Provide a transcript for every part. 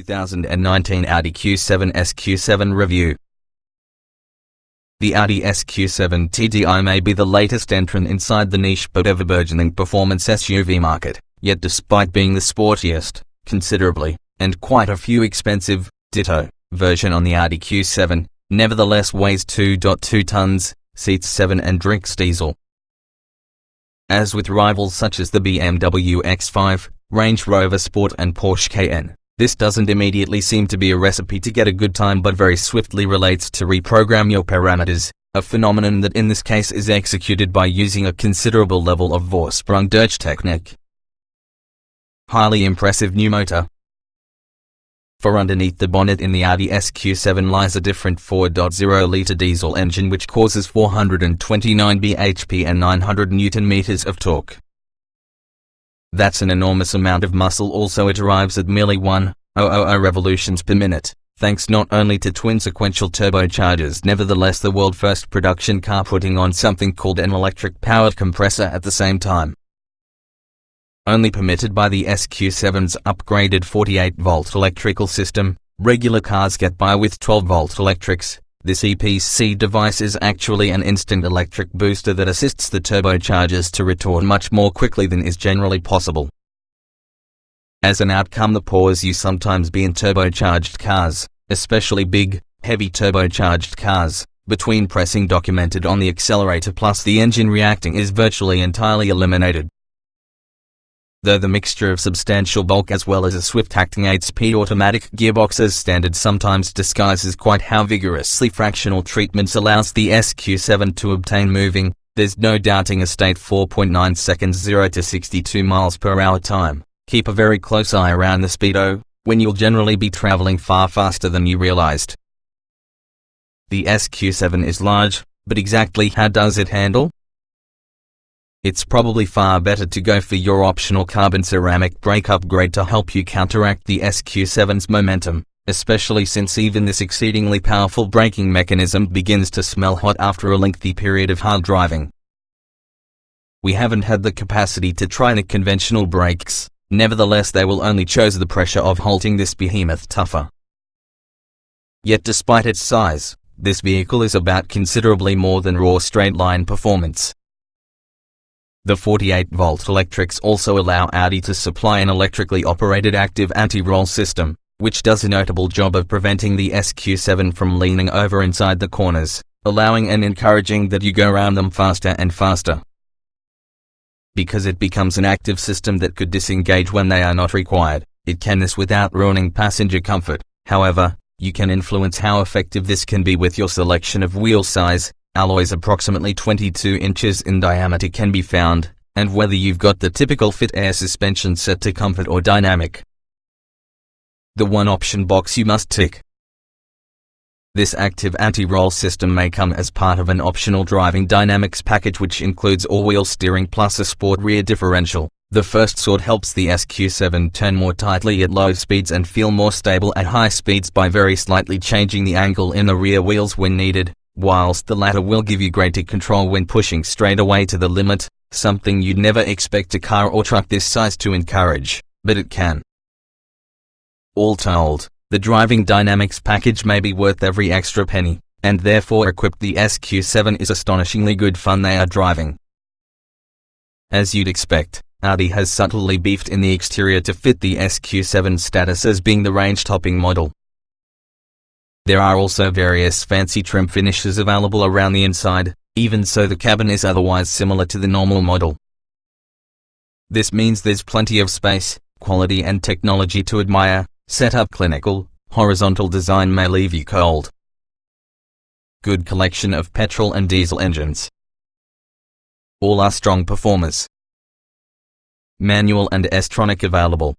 2019 Audi Q7 SQ7 review. The Audi SQ7 TDI may be the latest entrant inside the niche but ever-burgeoning performance SUV market, yet despite being the sportiest, considerably, and quite a few expensive, ditto, version on the Audi Q7, nevertheless weighs 2.2 tons, seats 7 and drinks diesel. As with rivals such as the BMW X5, Range Rover Sport and Porsche Cayenne, this doesn't immediately seem to be a recipe to get a good time but very swiftly relates to reprogram your parameters, a phenomenon that in this case is executed by using a considerable level of Vorsprung durch Technik. Highly impressive new motor. For underneath the bonnet in the Audi SQ7 lies a different 4.0-litre diesel engine which causes 429 bhp and 900 Nm of torque. That's an enormous amount of muscle. Also it arrives at merely 1,000 revolutions per minute, thanks not only to twin sequential turbochargers, nevertheless the world first production car putting on something called an electric-powered compressor at the same time. Only permitted by the SQ7's upgraded 48-volt electrical system, regular cars get by with 12-volt electrics. This EPC device is actually an instant electric booster that assists the turbochargers to return much more quickly than is generally possible. As an outcome, the pause you sometimes see in turbocharged cars, especially big, heavy turbocharged cars, between pressing documented on the accelerator plus the engine reacting is virtually entirely eliminated. Though the mixture of substantial bulk as well as a swift-acting 8-speed automatic gearbox as standard sometimes disguises quite how vigorously fractional treatments allows the SQ7 to obtain moving, there's no doubting a state 4.9 seconds 0 to 62 miles per hour time. Keep a very close eye around the speedo, when you'll generally be traveling far faster than you realized. The SQ7 is large, but exactly how does it handle? It's probably far better to go for your optional carbon ceramic brake upgrade to help you counteract the SQ7's momentum, especially since even this exceedingly powerful braking mechanism begins to smell hot after a lengthy period of hard driving. We haven't had the capacity to try the conventional brakes, nevertheless they will only choose the pressure of halting this behemoth tougher. Yet despite its size, this vehicle is about considerably more than raw straight-line performance. The 48-volt electrics also allow Audi to supply an electrically operated active anti-roll system, which does a notable job of preventing the SQ7 from leaning over inside the corners, allowing and encouraging that you go around them faster and faster. Because it becomes an active system that could disengage when they are not required, it can this without ruining passenger comfort. However, you can influence how effective this can be with your selection of wheel size. Alloys approximately 22 inches in diameter can be found, and whether you've got the typical fit air suspension set to comfort or dynamic. The one option box you must tick. This active anti-roll system may come as part of an optional driving dynamics package which includes all-wheel steering plus a sport rear differential. The first sort helps the SQ7 turn more tightly at low speeds and feel more stable at high speeds by very slightly changing the angle in the rear wheels when needed, whilst the latter will give you greater control when pushing straight away to the limit, something you'd never expect a car or truck this size to encourage, but it can. All told, the driving dynamics package may be worth every extra penny, and therefore equipped the SQ7 is astonishingly good fun they are driving. As you'd expect, Audi has subtly beefed in the exterior to fit the SQ7's status as being the range-topping model. There are also various fancy trim finishes available around the inside, even so the cabin is otherwise similar to the normal model. This means there's plenty of space, quality and technology to admire. Setup clinical, horizontal design may leave you cold. Good collection of petrol and diesel engines. All are strong performers. Manual and S-tronic available.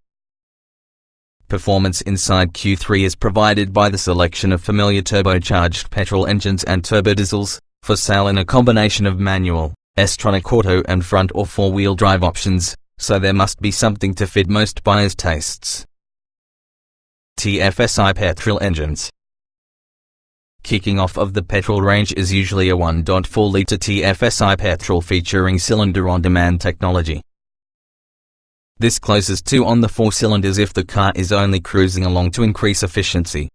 Performance inside Q3 is provided by the selection of familiar turbocharged petrol engines and turbodiesels, for sale in a combination of manual, S-tronic auto and front or four-wheel drive options, so there must be something to fit most buyers' tastes. TFSI petrol engines. Kicking off of the petrol range is usually a 1.4-litre TFSI petrol featuring cylinder-on-demand technology. This closes 2 on the 4 cylinders if the car is only cruising along to increase efficiency.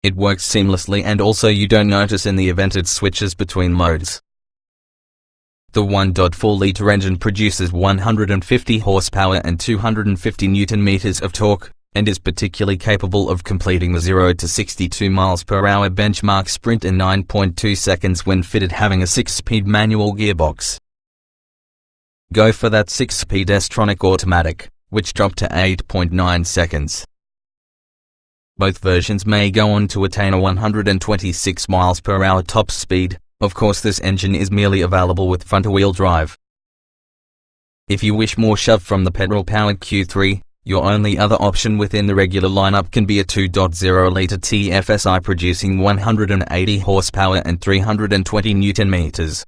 It works seamlessly, and also you don't notice in the event it switches between modes. The 1.4-liter engine produces 150 horsepower and 250 Nm of torque, and is particularly capable of completing the 0 to 62 miles per hour benchmark sprint in 9.2 seconds when fitted having a 6-speed manual gearbox. Go for that 6-speed S-tronic automatic, which dropped to 8.9 seconds. Both versions may go on to attain a 126 miles per hour top speed. Of course, this engine is merely available with front-wheel drive. If you wish more shove from the petrol-powered Q3, your only other option within the regular lineup can be a 2.0-liter TFSI producing 180 horsepower and 320 Nm.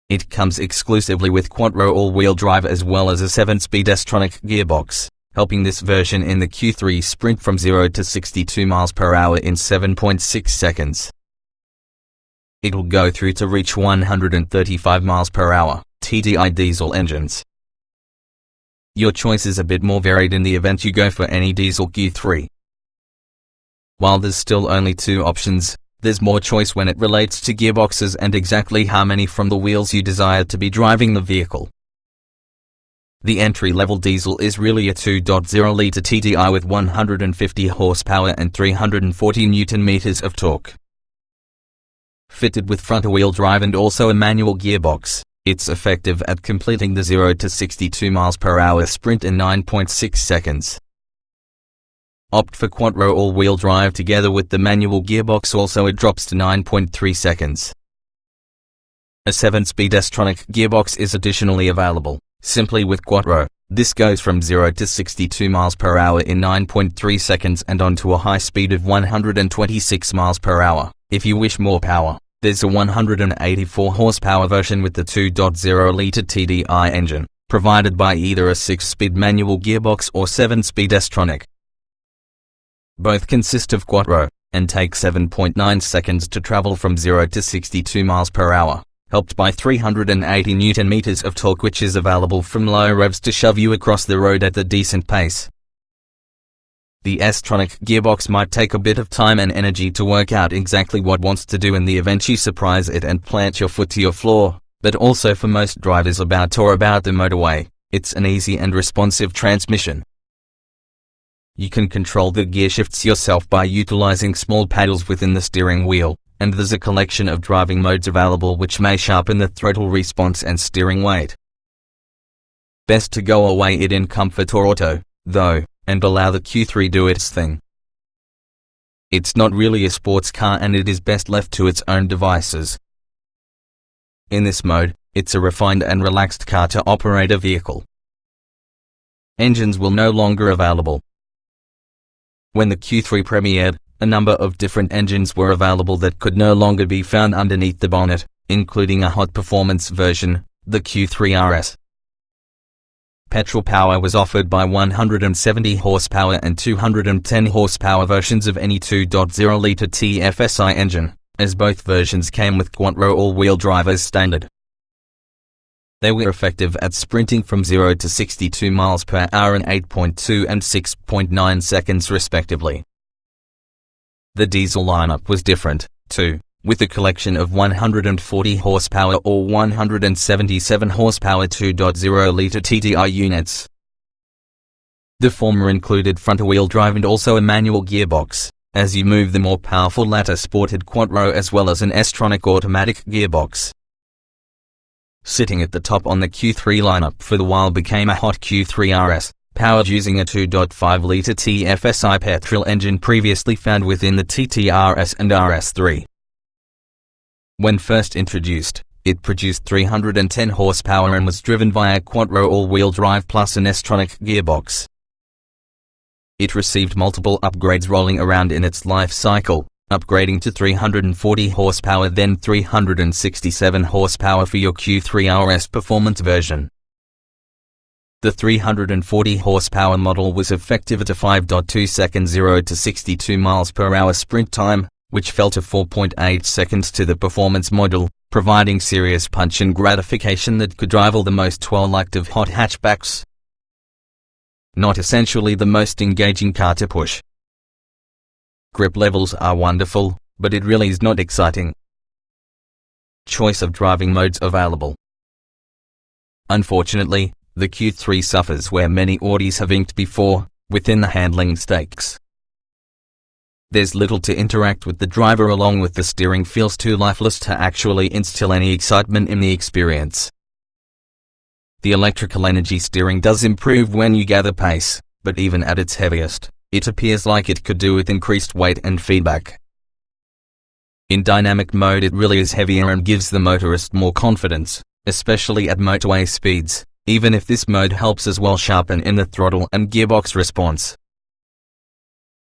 It comes exclusively with Quattro all-wheel drive as well as a 7-speed S-tronic gearbox, helping this version in the Q3 sprint from 0 to 62 miles per hour in 7.6 seconds. It'll go through to reach 135 miles per hour, TDI diesel engines. Your choice is a bit more varied in the event you go for any diesel Q3. While there's still only 2 options, there's more choice when it relates to gearboxes and exactly how many from the wheels you desire to be driving the vehicle. The entry-level diesel is really a 2.0-liter TDI with 150 horsepower and 340 Nm of torque. Fitted with front-wheel drive and also a manual gearbox, it's effective at completing the 0 to 62 miles per hour sprint in 9.6 seconds. Opt for Quattro all-wheel drive together with the manual gearbox, also it drops to 9.3 seconds. A 7-speed S-tronic gearbox is additionally available. Simply with Quattro, this goes from 0 to 62 miles per hour in 9.3 seconds and onto a high speed of 126 miles per hour. If you wish more power, there's a 184 horsepower version with the 2.0-liter TDI engine, provided by either a 6-speed manual gearbox or 7-speed S-tronic. Both consist of Quattro, and take 7.9 seconds to travel from 0 to 62 miles per hour, helped by 380 Nm of torque, which is available from low revs to shove you across the road at a decent pace. The S-tronic gearbox might take a bit of time and energy to work out exactly what wants to do in the event you surprise it and plant your foot to your floor, but also for most drivers about the motorway, it's an easy and responsive transmission. You can control the gear shifts yourself by utilizing small paddles within the steering wheel, and there's a collection of driving modes available which may sharpen the throttle response and steering weight. Best to go away it in comfort or auto, though, and allow the Q3 do its thing. It's not really a sports car and it is best left to its own devices. In this mode, it's a refined and relaxed car to operate a vehicle. Engines will no longer available. When the Q3 premiered, a number of different engines were available that could no longer be found underneath the bonnet, including a hot performance version, the Q3 RS. Petrol power was offered by 170 horsepower and 210 horsepower versions of any 2.0-liter TFSI engine, as both versions came with Quattro all-wheel drive as standard. They were effective at sprinting from 0 to 62 miles per hour in 8.2 and 6.9 seconds respectively. The diesel lineup was different, too, with a collection of 140 horsepower or 177 horsepower 2.0-liter TDI units. The former included front-wheel drive and also a manual gearbox, as you move the more powerful latter sported Quattro as well as an S-tronic automatic gearbox. Sitting at the top on the Q3 lineup for the while became a hot Q3 RS, powered using a 2.5-liter TFSI petrol engine previously found within the TT-RS and RS3. When first introduced, it produced 310 horsepower and was driven via Quattro all-wheel drive plus an S-tronic gearbox. It received multiple upgrades rolling around in its life cycle, upgrading to 340 horsepower then 367 horsepower for your Q3 RS performance version. The 340 horsepower model was effective at a 5.2 second 0 to 62 miles per hour sprint time, which fell to 4.8 seconds to the performance model, providing serious punch and gratification that could rival the most well-liked of hot hatchbacks. Not essentially the most engaging car to push. Grip levels are wonderful, but it really is not exciting. Choice of driving modes available. Unfortunately, the Q3 suffers where many Audis have inked before, within the handling stakes. There's little to interact with the driver, along with the steering feels too lifeless to actually instill any excitement in the experience. The electrical energy steering does improve when you gather pace, but even at its heaviest, it appears like it could do with increased weight and feedback. In dynamic mode it really is heavier and gives the motorist more confidence, especially at motorway speeds, even if this mode helps as well sharpen in the throttle and gearbox response.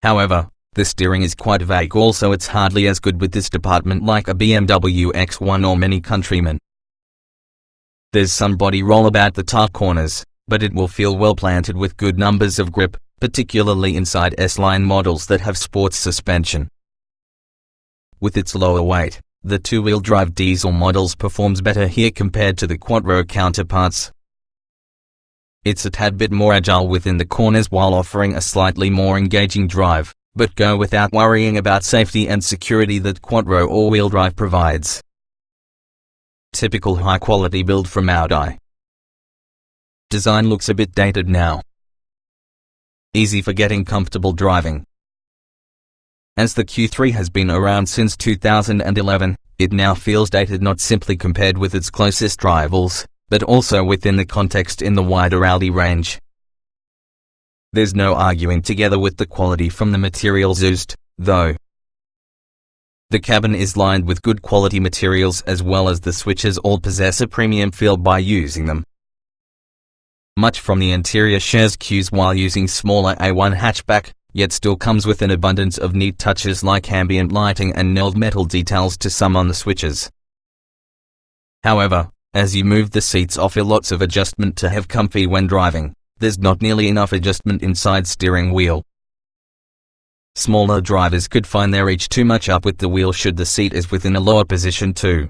However, the steering is quite vague, also it's hardly as good with this department like a BMW X1 or many countrymen. There's some body roll about the top corners, but it will feel well planted with good numbers of grip, particularly inside S-line models that have sports suspension. With its lower weight, the two-wheel drive diesel models performs better here compared to the Quattro counterparts. It's a tad bit more agile within the corners while offering a slightly more engaging drive, but go without worrying about safety and security that Quattro all-wheel drive provides. Typical high-quality build from Audi. Design looks a bit dated now. Easy for getting comfortable driving. As the Q3 has been around since 2011, it now feels dated not simply compared with its closest rivals, but also within the context in the wider Audi range. There's no arguing together with the quality from the materials used, though. The cabin is lined with good quality materials as well as the switches all possess a premium feel by using them. Much from the interior shares cues while using smaller A1 hatchback, yet still comes with an abundance of neat touches like ambient lighting and nailed metal details to some on the switches. However, as you move the seats offer lots of adjustment to have comfy when driving, there's not nearly enough adjustment inside steering wheel. Smaller drivers could find their reach too much up with the wheel should the seat is within a lower position too.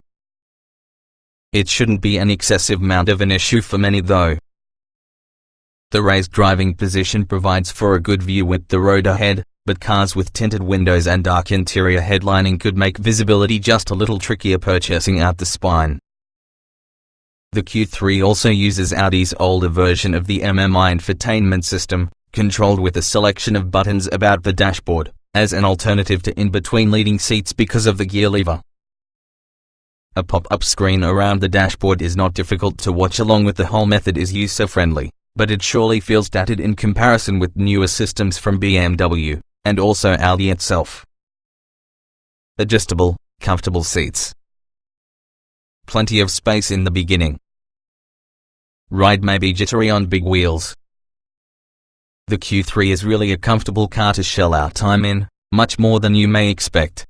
It shouldn't be an excessive amount of an issue for many though. The raised driving position provides for a good view with the road ahead, but cars with tinted windows and dark interior headlining could make visibility just a little trickier purchasing out the spine. The Q3 also uses Audi's older version of the MMI infotainment system, controlled with a selection of buttons about the dashboard, as an alternative to in-between leading seats because of the gear lever. A pop-up screen around the dashboard is not difficult to watch, along with the whole method is user-friendly, but it surely feels dated in comparison with newer systems from BMW, and also Audi itself. Adjustable, comfortable seats. Plenty of space in the beginning. Ride may be jittery on big wheels. The Q3 is really a comfortable car to shell out time in, much more than you may expect.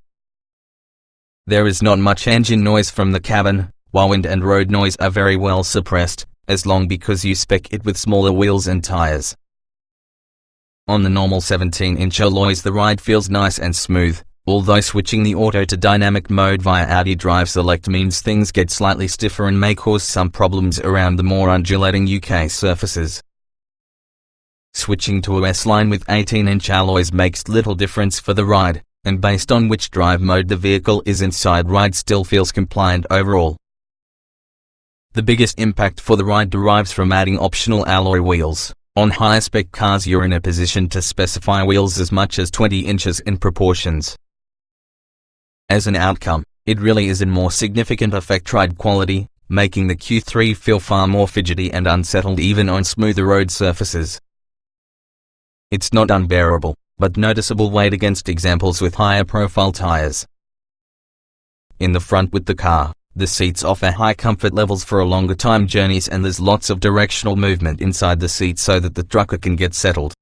There is not much engine noise from the cabin, while wind and road noise are very well suppressed, as long because you spec it with smaller wheels and tires. On the normal 17-inch alloys the ride feels nice and smooth, although switching the auto to dynamic mode via Audi Drive Select means things get slightly stiffer and may cause some problems around the more undulating UK surfaces. Switching to a S-line with 18-inch alloys makes little difference for the ride, and based on which drive mode the vehicle is inside, ride still feels compliant overall. The biggest impact for the ride derives from adding optional alloy wheels. On higher spec cars you're in a position to specify wheels as much as 20 inches in proportions. As an outcome, it really is a more significant effect ride quality, making the Q3 feel far more fidgety and unsettled even on smoother road surfaces. It's not unbearable, but noticeable weight against examples with higher profile tires. In the front with the car, the seats offer high comfort levels for longer time journeys and there's lots of directional movement inside the seat so that the trucker can get settled.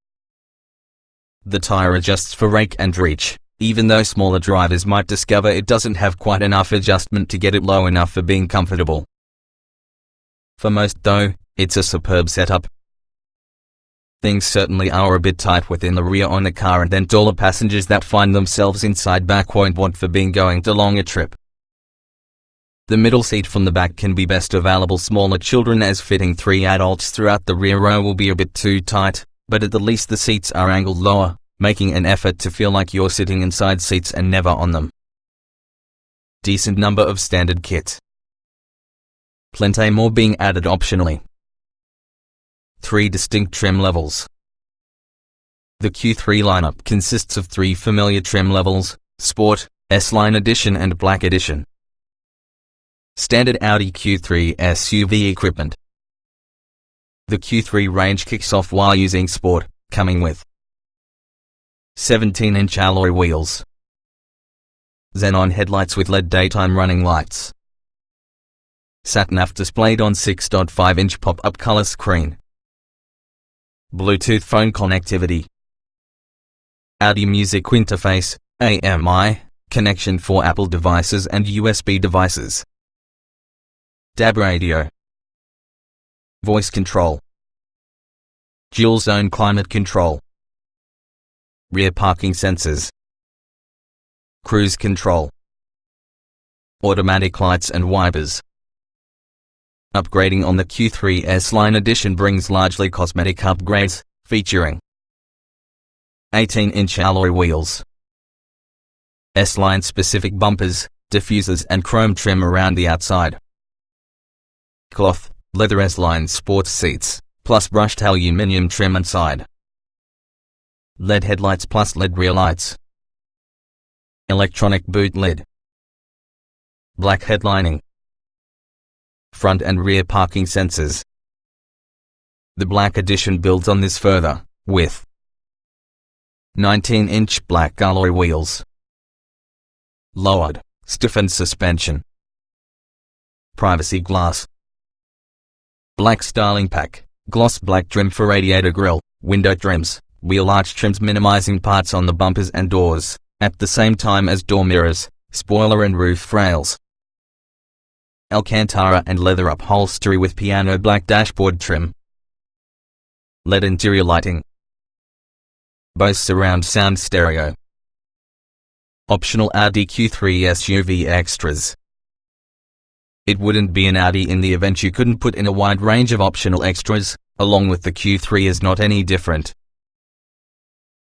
The tire adjusts for rake and reach, even though smaller drivers might discover it doesn't have quite enough adjustment to get it low enough for being comfortable. For most though, it's a superb setup. Things certainly are a bit tight within the rear on the car, and then taller passengers that find themselves inside back won't want for being going too long a trip. The middle seat from the back can be best available smaller children, as fitting 3 adults throughout the rear row will be a bit too tight, but at the least the seats are angled lower, making an effort to feel like you're sitting inside seats and never on them. Decent number of standard kit. Plenty more being added optionally. 3 distinct trim levels. The Q3 lineup consists of 3 familiar trim levels: Sport, S-Line Edition and Black Edition. Standard Audi Q3 SUV equipment. The Q3 range kicks off while using Sport, coming with 17-inch alloy wheels, xenon headlights with LED daytime running lights, sat-nav displayed on 6.5-inch pop-up color screen, Bluetooth phone connectivity, Audi Music Interface, AMI, connection for Apple devices and USB devices, DAB radio, voice control, dual zone climate control, rear parking sensors, cruise control, automatic lights and wipers. Upgrading on the Q3 S-Line Edition brings largely cosmetic upgrades, featuring 18-inch alloy wheels, S-Line specific bumpers, diffusers and chrome trim around the outside, cloth, leather S-Line sports seats, plus brushed aluminium trim inside, LED headlights plus LED rear lights, electronic boot lid, black headlining, front and rear parking sensors. The Black Edition builds on this further, with 19-inch black alloy wheels, lowered, stiffened suspension, privacy glass, black styling pack, gloss black trim for radiator grille, window trims, wheel arch trims minimizing parts on the bumpers and doors, at the same time as door mirrors, spoiler and roof rails, Alcantara and leather upholstery with piano black dashboard trim, LED interior lighting, Bose surround sound stereo. Optional Audi Q3 SUV extras. It wouldn't be an Audi in the event you couldn't put in a wide range of optional extras, along with the Q3 is not any different.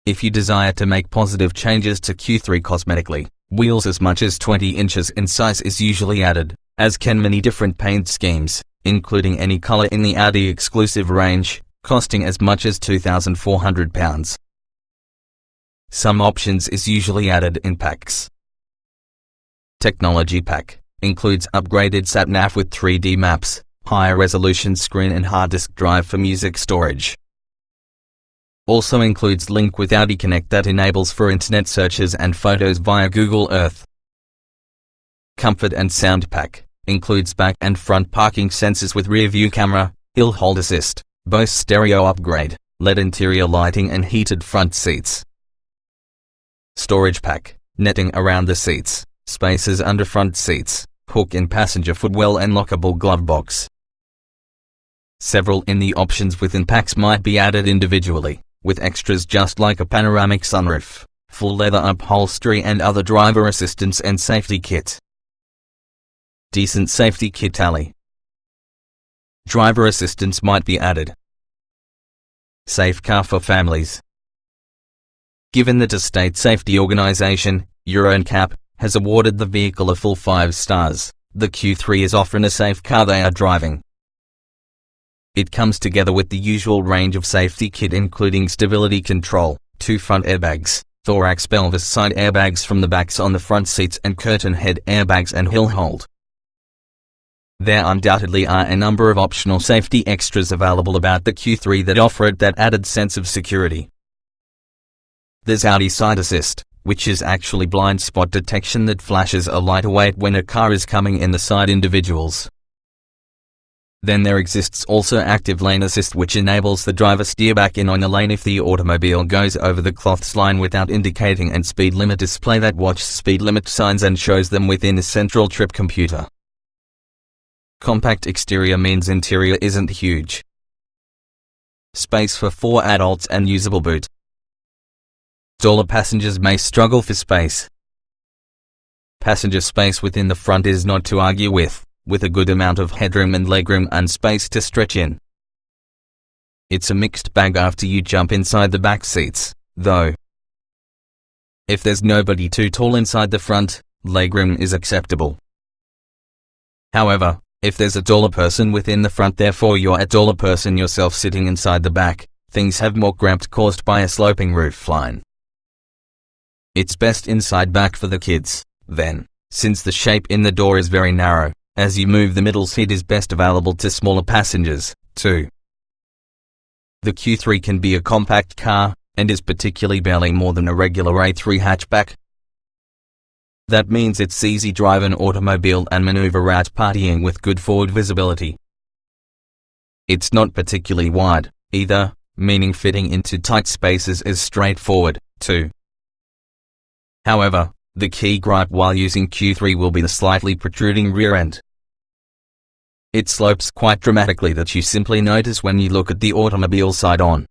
If you desire to make positive changes to Q3 cosmetically, wheels as much as 20 inches in size is usually added, as can many different paint schemes, including any color in the Audi exclusive range, costing as much as £2,400. Some options is usually added in packs. Technology pack includes upgraded sat-nav with 3D maps, higher resolution screen and hard disk drive for music storage. Also includes link with Audi Connect that enables for internet searches and photos via Google Earth. Comfort and sound pack includes back and front parking sensors with rear view camera, hill hold assist, Bose stereo upgrade, LED interior lighting and heated front seats. Storage pack, netting around the seats, spaces under front seats, hook in passenger footwell and lockable glove box. Several in the options within packs might be added individually, with extras just like a panoramic sunroof, full leather upholstery and other driver assistance and safety kit. Decent safety kit tally. Driver assistance might be added. Safe car for families. Given that a state safety organization, Euro NCAP, has awarded the vehicle a full 5 stars, the Q3 is often a safe car they are driving. It comes together with the usual range of safety kit including stability control, 2 front airbags, thorax pelvis side airbags from the backs on the front seats and curtain head airbags and hill hold. There undoubtedly are a number of optional safety extras available about the Q3 that offer it that added sense of security. There's Audi Side Assist, which is actually blind spot detection that flashes a light away when a car is coming in the side individuals. Then there exists also Active Lane Assist, which enables the driver steer back in on a lane if the automobile goes over the cloths line without indicating, and speed limit display that watches speed limit signs and shows them within a central trip computer. Compact exterior means interior isn't huge. space for 4 adults and usable boot. Taller passengers may struggle for space. Passenger space within the front is not to argue with a good amount of headroom and legroom and space to stretch in. It's a mixed bag after you jump inside the back seats, though. If there's nobody too tall inside the front, legroom is acceptable. However, if there's a taller person within the front, therefore you're a taller person yourself sitting inside the back, things have more cramped caused by a sloping roof line. It's best inside back for the kids, then, since the shape in the door is very narrow, as you move the middle seat is best available to smaller passengers, too. The Q3 can be a compact car, and is particularly barely more than a regular A3 hatchback. That means it's easy drive an automobile and maneuver out partying with good forward visibility. It's not particularly wide, either, meaning fitting into tight spaces is straightforward, too. However, the key gripe while using Q3 will be the slightly protruding rear end. It slopes quite dramatically that you simply notice when you look at the automobile side on.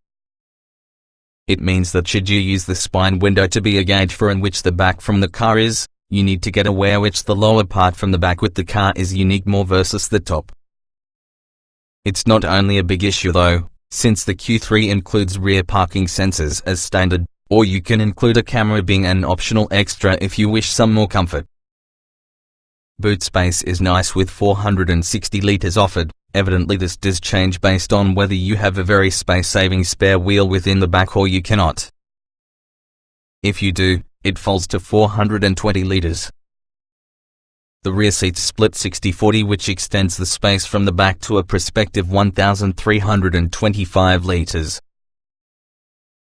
It means that should you use the spine window to be a gauge for in which the back from the car is, you need to get aware which the lower part from the back with the car is unique more versus the top. It's not only a big issue though, since the Q3 includes rear parking sensors as standard, or you can include a camera being an optional extra if you wish some more comfort. Boot space is nice with 460 litres offered. Evidently this does change based on whether you have a very space-saving spare wheel within the back or you cannot. If you do, it falls to 420 litres. The rear seats split 60-40 which extends the space from the back to a prospective 1,325 litres.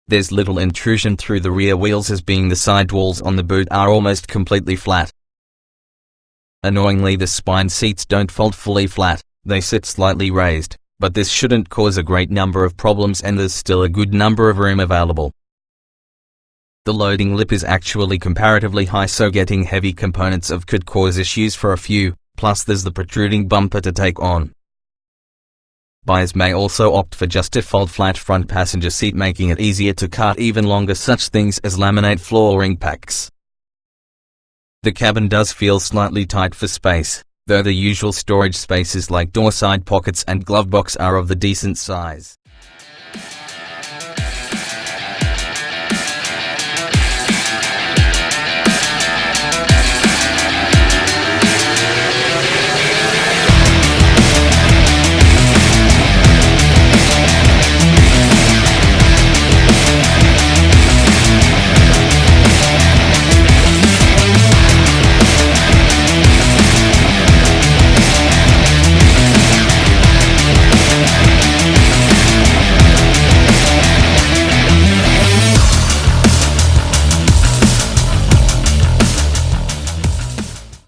There's little intrusion through the rear wheels as being the sidewalls on the boot are almost completely flat. Annoyingly the spine seats don't fold fully flat, they sit slightly raised, but this shouldn't cause a great number of problems and there's still a good number of room available. The loading lip is actually comparatively high so getting heavy components could cause issues for a few, plus there's the protruding bumper to take on. Buyers may also opt for just a fold flat front passenger seat making it easier to cart even longer such things as laminate flooring packs. The cabin does feel slightly tight for space, though the usual storage spaces like door side pockets and glove box are of the decent size.